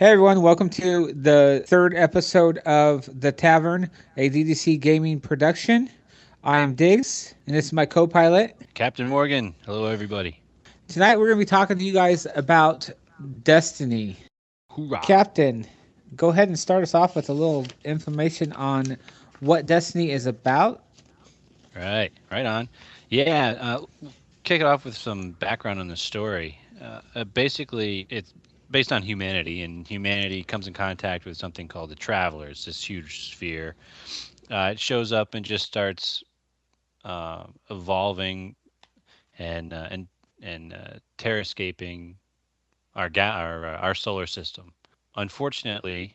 Hey everyone, welcome to the third episode of The Tavern, a DDC gaming production. I'm Diggs, and this is my co pilot. Captain Morgan. Hello, everybody. Tonight we're going to be talking to you guys about Destiny. Hoorah. Captain, go ahead and start us off with a little information on what Destiny is about. Right on. Yeah, kick it off with some background on the story. Basically, it's based on humanity, and humanity comes in contact with something called the Travelers, this huge sphere. It shows up and just starts evolving and uh, and and terrascaping our solar system. Unfortunately,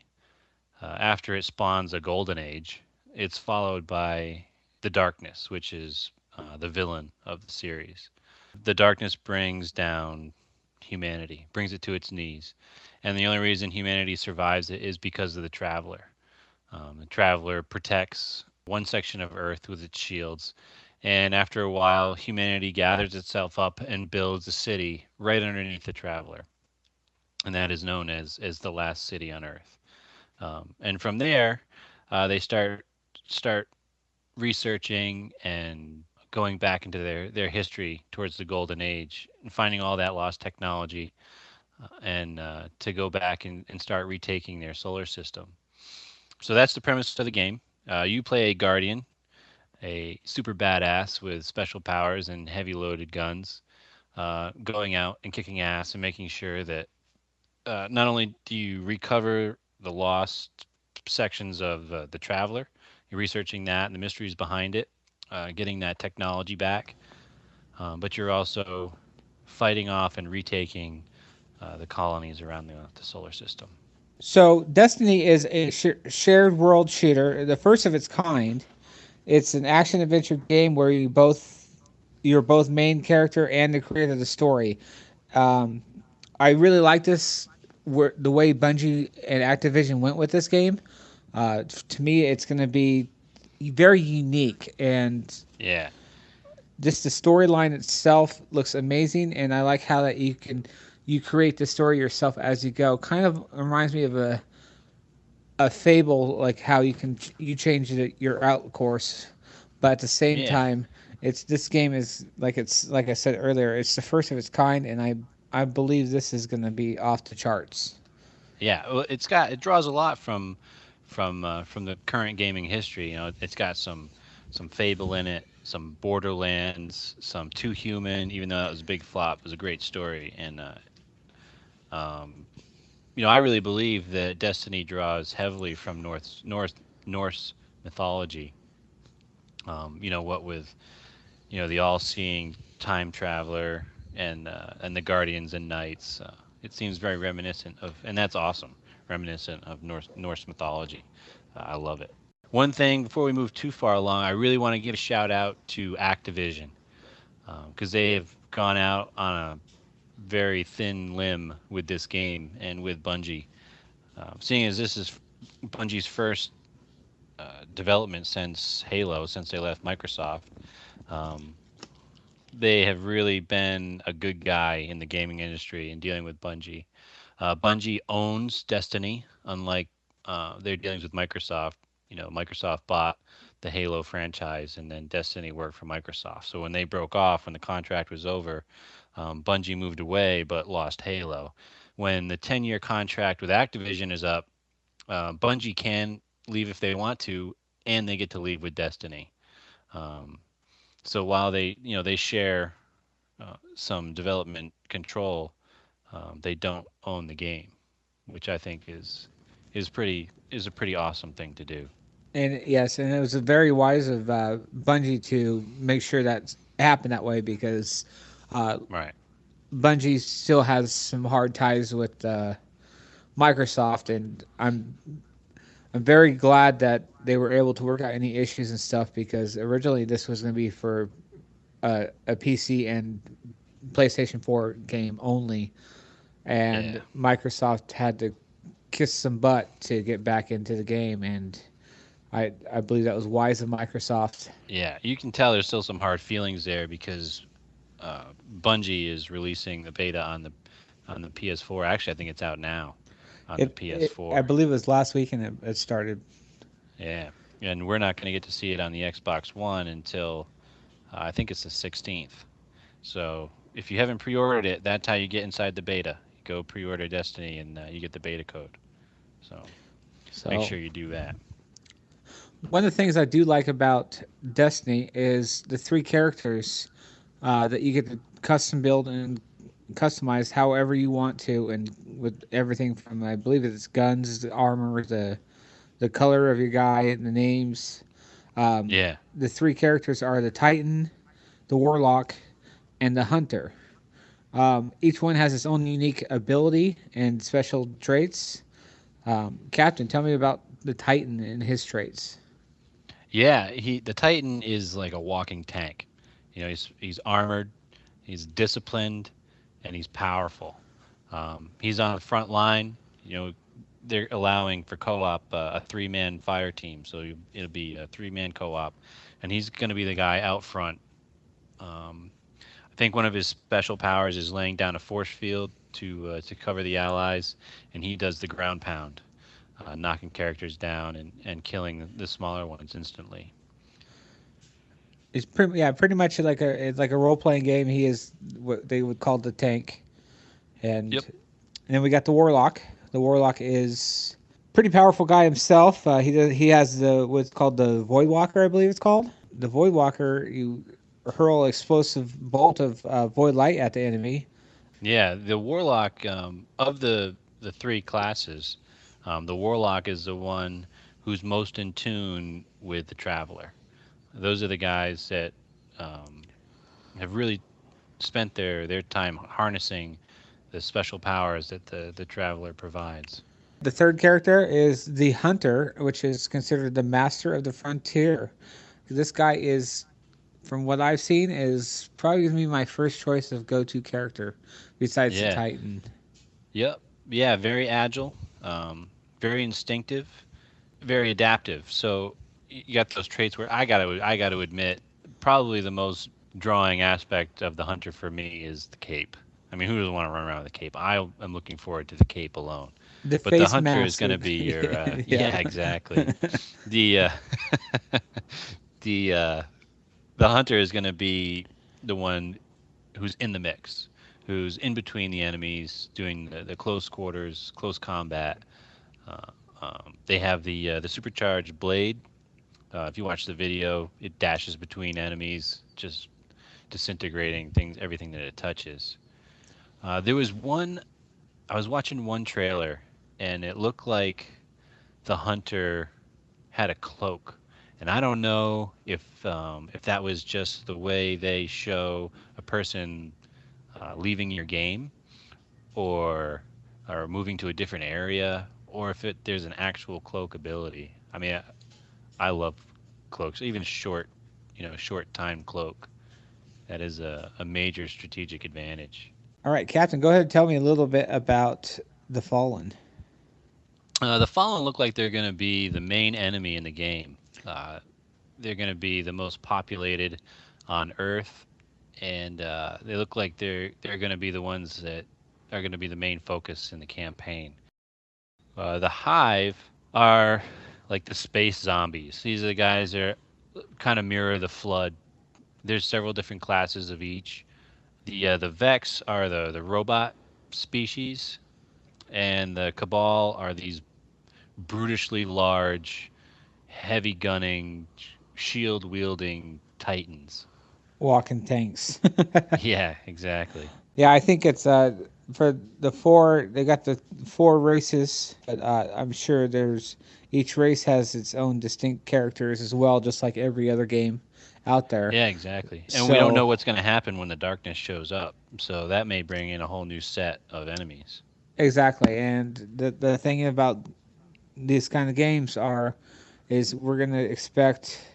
after it spawns a golden age, it's followed by the darkness, which is the villain of the series. The darkness brings down humanity, brings it to its knees. And the only reason humanity survives it is because of the Traveler. The Traveler protects one section of Earth with its shields. And after a while, humanity gathers itself up and builds a city right underneath the Traveler. And that is known as the last city on Earth. And from there, they start researching and going back into their history towards the golden age and finding all that lost technology and to go back and start retaking their solar system. So that's the premise of the game. You play a guardian, a super badass with special powers and heavy loaded guns, going out and kicking ass and making sure that not only do you recover the lost sections of the Traveler, you're researching that and the mysteries behind it, getting that technology back, but you're also fighting off and retaking the colonies around the solar system. So, Destiny is a shared world shooter, the first of its kind. It's an action adventure game where you're both main character and the creator of the story. Um, I really like this the way Bungie and Activision went with this game. To me, it's going to be very unique, and Yeah, just the storyline itself looks amazing. And I like how that you create the story yourself as you go. Kind of reminds me of a fable, like how you change your out course, but at the same yeah, time, it's this game is it's like I said earlier, it's the first of its kind, and I believe this is going to be off the charts. yeah. Well, it draws a lot from the current gaming history. You know, it's got some Fable in it, some Borderlands, some Too Human. Even though that was a big flop, it was a great story. And um, I really believe that Destiny draws heavily from Norse mythology. What with the all-seeing time traveler and the guardians and knights. It seems very reminiscent of, and that's awesome, reminiscent of Norse mythology. I love it. One thing before we move too far along, I really want to give a shout out to Activision because they have gone out on a very thin limb with this game and with Bungie. Seeing as this is Bungie's first development since Halo, since they left Microsoft, um, they have really been a good guy in the gaming industry in dealing with Bungie. Bungie owns Destiny, unlike their dealings with Microsoft. Microsoft bought the Halo franchise, and then Destiny worked for Microsoft. So when they broke off, when the contract was over, Bungie moved away but lost Halo. When the 10-year contract with Activision is up, Bungie can leave if they want to, and they get to leave with Destiny. Um, so while they share some development control, they don't own the game, which I think is a pretty awesome thing to do. And yes, and it was very wise of Bungie to make sure that happened that way because uh, Right. Bungie still has some hard ties with Microsoft, and I'm very glad that they were able to work out any issues and stuff because originally this was going to be for a PC and PlayStation 4 game only, and Yeah. Microsoft had to kiss some butt to get back into the game, and I believe that was wise of Microsoft. Yeah. You can tell there's still some hard feelings there because Bungie is releasing the beta on the PS4. Actually, I think it's out now. on the I PS4. believe it was last week, and it started. Yeah, and we're not going to get to see it on the Xbox One until I think it's the 16th. So if you haven't pre-ordered it, that's how you get inside the beta. You go pre-order Destiny, and you get the beta code. So make So sure you do that. one of the things I do like about Destiny is the three characters that you get to custom build and customize however you want to, and with everything from, I believe it's guns, the armor, the color of your guy, and the names. Um, Yeah, the three characters are the Titan, the Warlock, and the Hunter. Each one has its own unique ability and special traits. Captain, tell me about the Titan and his traits. yeah. The Titan is like a walking tank. He's armored, he's disciplined, and he's powerful. He's on the front line. You know, they're allowing for co-op a three-man fire team, so it'll be a three-man co-op, and he's going to be the guy out front. I think one of his special powers is laying down a force field to cover the allies, and he does the ground pound, knocking characters down and killing the smaller ones instantly. It's pretty much like a role playing game. He is what they would call the tank, and Yep. then we got the Warlock. The Warlock is pretty powerful guy himself. He has the what's called the Void Walker, I believe it's called. The Void Walker, you hurl explosive bolt of void light at the enemy. Yeah, the warlock of the three classes, the warlock is the one who's most in tune with the traveler. Those are the guys that um, have really spent their time harnessing the special powers that the traveler provides. The third character is the Hunter, which is considered the master of the frontier. This guy is, from what I've seen, is probably gonna be my first choice of go-to character, besides the Yeah. Titan. Yep. Yeah. Very agile. Very instinctive. Very adaptive. So you got those traits where I got to admit, probably the most drawing aspect of the hunter for me is the cape. I mean, who doesn't want to run around with a cape? I am looking forward to the cape alone. The But the face hunter is mask, going to be your yeah. yeah, exactly. The the uh, the hunter is going to be the one who's in the mix, who's in between the enemies, doing the close quarters, close combat. Uh, they have the supercharged blade. If you watch the video, it dashes between enemies, just disintegrating things, everything that it touches. There was one. I was watching one trailer, and it looked like the hunter had a cloak, and I don't know if that was just the way they show a person leaving your game, or moving to a different area, or if there's an actual cloak ability. I mean, I love cloaks, even short, short time cloak. That is a major strategic advantage. All right, Captain, go ahead and tell me a little bit about the Fallen. The Fallen look like they're going to be the main enemy in the game. Uh, they're going to be the most populated on Earth, and they look like they're going to be the ones that are going to be the main focus in the campaign. The Hive are like the space zombies. These are the guys that kind of mirror the Flood. There's several different classes of each. The Vex are the robot species, and the Cabal are these brutishly large, heavy gunning, shield wielding titans. Walking tanks. Yeah, exactly. Yeah, I think it's for the four. They got the four races, but I'm sure there's each race has its own distinct characters as well, just like every other game out there. Yeah, exactly. And we don't So know what's going to happen when the darkness shows up. So that may bring in a whole new set of enemies. exactly, and the thing about these kind of games is we're gonna expect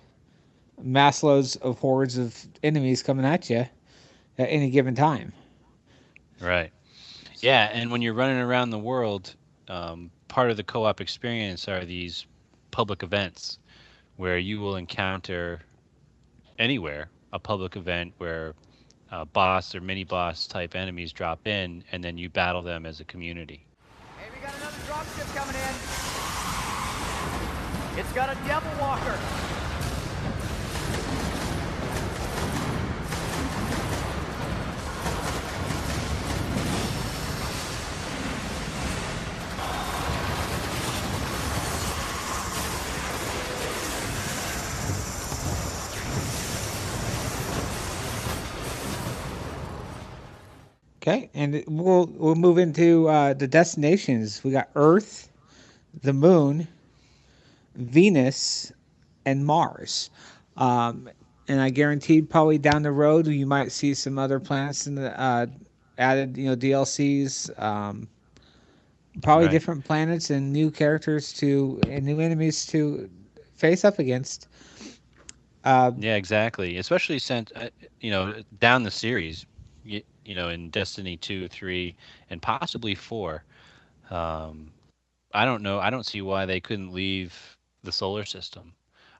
mass loads of hordes of enemies coming at you at any given time. Right. Yeah, and when you're running around the world, part of the co-op experience are these public events where you will encounter anywhere a public event where boss or mini boss type enemies drop in, and then you battle them as a community. Got a devil walker. Okay, and we'll move into the destinations. We got Earth, the Moon, Venus, and Mars. Um, and I guaranteed probably down the road you might see some other planets in the added, DLCs. Probably Right. different planets and new characters to and new enemies to face up against. Uh, Yeah, exactly. Especially since down the series, in Destiny 2, 3, and possibly 4. Um, I don't know. I don't see why they couldn't leave the solar system.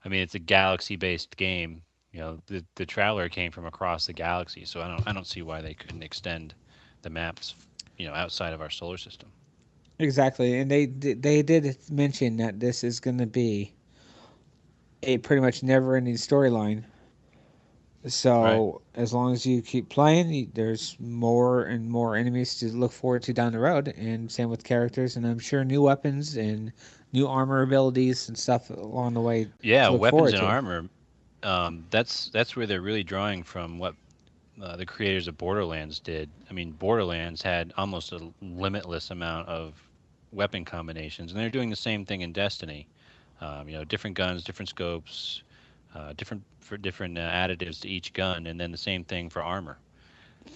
I mean, it's a galaxy-based game. The Traveler came from across the galaxy, so I don't see why they couldn't extend the maps, outside of our solar system. exactly, and they did mention that this is going to be a pretty much never-ending storyline. Right. So as long as you keep playing, there's more and more enemies to look forward to down the road, and same with characters, and I'm sure new weapons and new armor abilities and stuff along the way Yeah, to look weapons forward and to. armor. That's where they're really drawing from what the creators of Borderlands did. I mean, Borderlands had almost a limitless amount of weapon combinations, and they're doing the same thing in Destiny. Different guns, different scopes, different additives to each gun, and then the same thing for armor.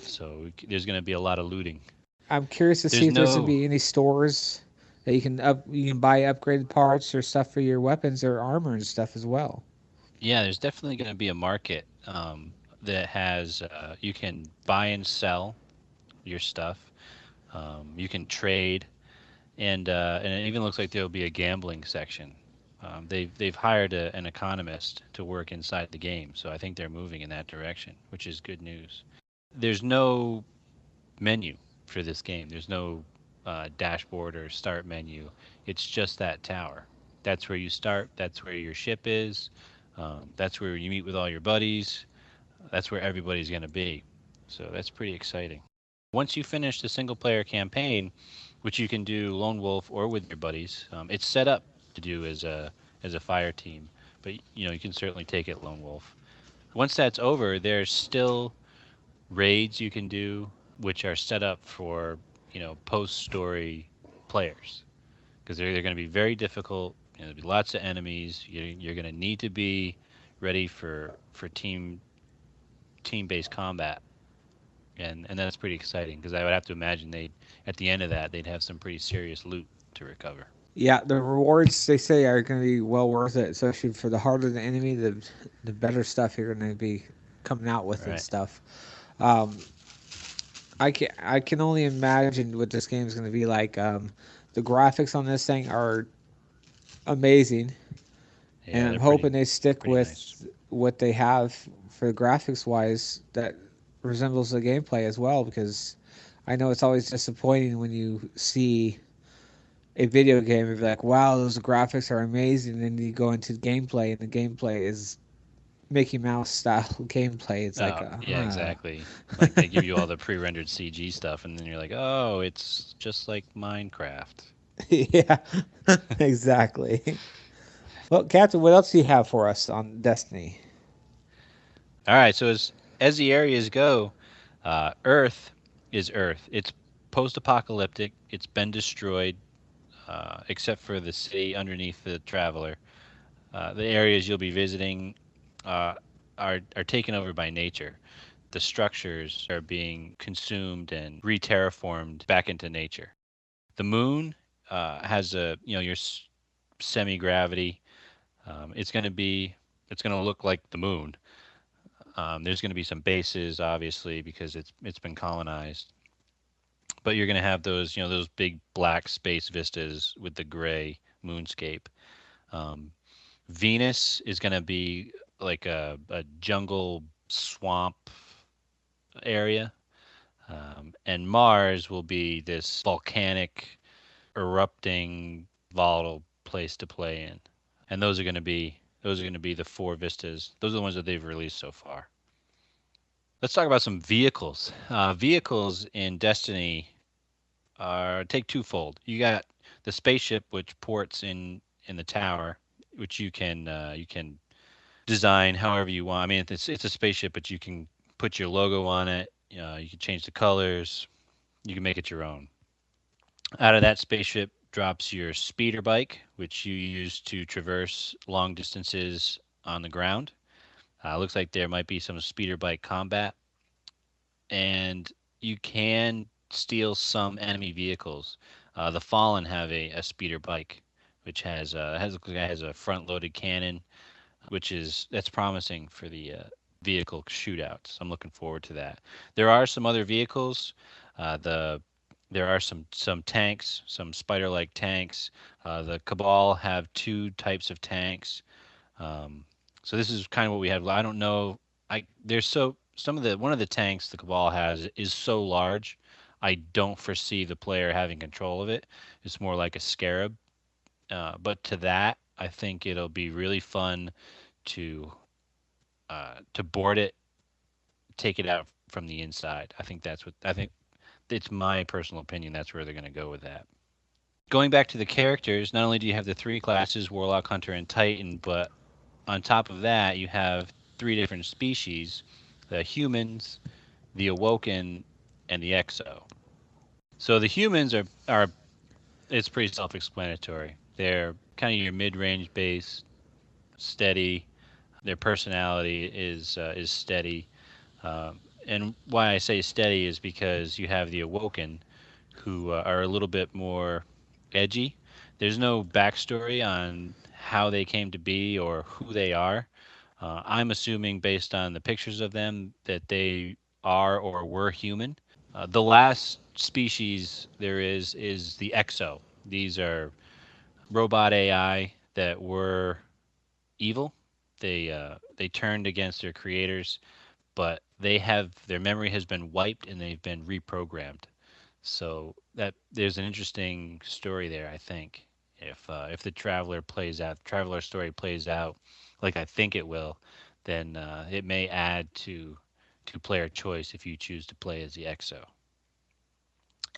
So there's going to be a lot of looting. I'm curious to see There's if there's gonna no, be any stores that you can buy upgraded parts or stuff for your weapons or armor and stuff as well. yeah, there's definitely going to be a market that has you can buy and sell your stuff. You can trade, and it even looks like there'll be a gambling section. They've hired an economist to work inside the game, so I think they're moving in that direction, which is good news. There's no menu for this game. There's no dashboard or start menu. It's just that tower. That's where you start. That's where your ship is. That's where you meet with all your buddies. That's where everybody's going to be. So that's pretty exciting. Once you finish the single player campaign, which you can do lone wolf or with your buddies, it's set up to do as a fire team, but you can certainly take it lone wolf. Once that's over, there's still raids you can do, which are set up for post story players because they're going to be very difficult. There'll be lots of enemies. You're going to need to be ready for team based combat, and that's pretty exciting because I would have to imagine they at the end of that they'd have some pretty serious loot to recover. Yeah, the rewards they say are going to be well worth it, especially for the harder the enemy, the better stuff you're going to be coming out with and Right. stuff. Um, I can only imagine what this game is going to be like. The graphics on this thing are amazing, and Yeah, I'm they're hoping pretty they stick pretty nice. with what they have for graphics wise that resembles the gameplay as well. Because I know it's always disappointing when you see a video game and be like, "Wow, those graphics are amazing," and then you go into gameplay and the gameplay is Mickey Mouse style gameplay. It's like, Oh, yeah, exactly. Like they give you all the pre-rendered CG stuff, and then you're like, oh, it's just like Minecraft. yeah, exactly. Well, Captain, what else do you have for us on Destiny? All right, so as the areas go, Earth is Earth. It's post-apocalyptic. It's been destroyed, except for the city underneath the Traveler. The areas you'll be visiting uh, are taken over by nature. The structures are being consumed and re-terraformed back into nature. The moon has your semi-gravity. It's going to be it's going to look like the moon. There's going to be some bases, obviously, because it's been colonized. But you're going to have those big black space vistas with the gray moonscape. Um, Venus is going to be like a jungle swamp area, and Mars will be this volcanic, erupting, volatile place to play in. and those are going to be the four vistas. Those are the ones that they've released so far. Let's talk about some vehicles. Vehicles in Destiny are take twofold. You got the spaceship, which ports in the tower, which you can design however you want. I mean, it's a spaceship, but you can put your logo on it. You can change the colors. You can make it your own. Out of that spaceship drops your speeder bike, which you use to traverse long distances on the ground. Looks like there might be some speeder bike combat, and you can steal some enemy vehicles. The Fallen have a speeder bike, which has a front loaded cannon, which is that's promising for the vehicle shootouts. I'm looking forward to that. There are some other vehicles. The There are some tanks, some spider-like tanks. The Cabal have two types of tanks. Um, so this is kind of what we have. I don't know. I there's so some of the one of the tanks the Cabal has is so large. I don't foresee the player having control of it. It's more like a scarab. But to that, I think it'll be really fun to board it, take it out from the inside. I think it's my personal opinion. That's where they're going to go with that. Going back to the characters, not only do you have the three classes, Warlock, Hunter, and Titan, but on top of that, you have three different species: the humans, the Awoken, and the Exo. So the humans are it's pretty self-explanatory. They're kind of your mid-range base, steady. Their personality is steady. And why I say steady is because you have the Awoken, who are a little bit more edgy. There's no backstory on how they came to be or who they are. I'm assuming, based on the pictures of them, that they are or were human. The last species there is the Exo. These are robot AI that were evil. They turned against their creators, but their memory has been wiped and they've been reprogrammed. So that there's an interesting story there. I think if the traveler story plays out like I think it will, then it may add to player choice if you choose to play as the Exo.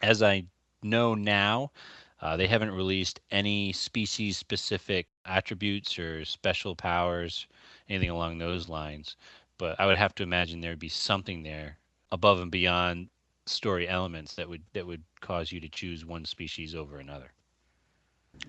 As I know now, they haven't released any species specific attributes or special powers, anything along those lines. But I would have to imagine there would be something there above and beyond story elements that would cause you to choose one species over another.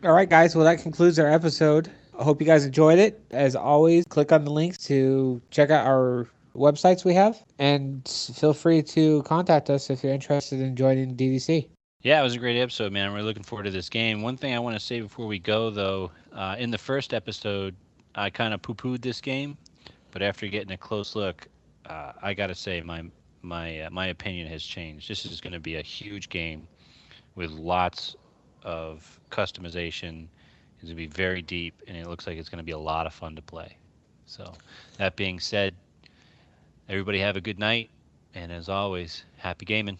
All right, guys. Well, that concludes our episode. I hope you guys enjoyed it. As always, click on the links to check out our websites we have, and feel free to contact us if you're interested in joining DDC. Yeah, it was a great episode, man. I'm really looking forward to this game. One thing I want to say before we go, though, in the first episode, I kind of poo-pooed this game, but after getting a close look, I gotta say my opinion has changed. This is going to be a huge game with lots of customization. It's going to be very deep, and it looks like it's going to be a lot of fun to play. So, that being said, everybody have a good night, and as always, happy gaming.